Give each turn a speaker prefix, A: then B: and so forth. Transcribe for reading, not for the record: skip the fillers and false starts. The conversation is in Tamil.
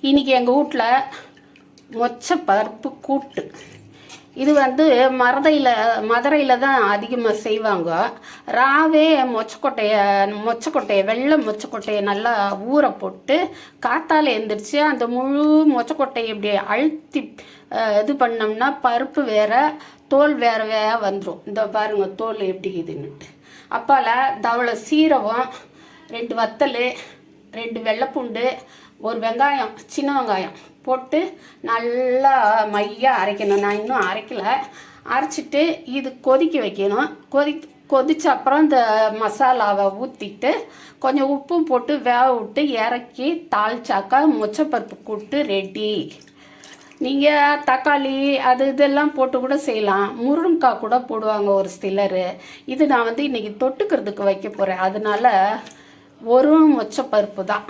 A: இன்றைக்கி எங்கள் வீட்டில் மொச்சை பருப்பு கூட்டு. இது வந்து மதுரையில் தான் அதிகமாக செய்வாங்க. ராவே மொச்சக்கொட்டையை வெள்ளை மொச்சக்கொட்டையை நல்லா ஊற போட்டு காத்தால் எழுந்திரிச்சு அந்த முழு மொச்சக்கொட்டையை இப்படி அழுத்தி இது பண்ணோம்னா பருப்பு வேறு தோல் வேறு வந்துடும். இந்த பாருங்கள் தோல் எப்படி இதுன்னுட்டு. அப்பால் தவளை சீரகம், 2 வத்தல், 2 வெள்ளைப்பூண்டு, 1 வெங்காயம், சின்ன வெங்காயம் போட்டு நல்லா மையாக அரைக்கணும். நான் இன்னும் அரைக்கலை. அரைச்சிட்டு இது கொதிக்க வைக்கணும். கொதிச்ச அப்புறம் இந்த மசாலாவை ஊற்றிட்டு கொஞ்சம் உப்பும் போட்டு வேக விட்டு இறக்கி தாளிச்சாக்கா மொச்சப்பருப்பு கூட்டு ரெடி. நீங்கள் தக்காளி இதெல்லாம் போட்டு கூட செய்யலாம். முருங்கைக்காய் கூட போடுவாங்க ஒரு சிலர். இது நான் வந்து இன்றைக்கி தொட்டுக்கிறதுக்கு வைக்க போகிறேன். அதனால ஒரு மொச்சப்பருப்பு தான்.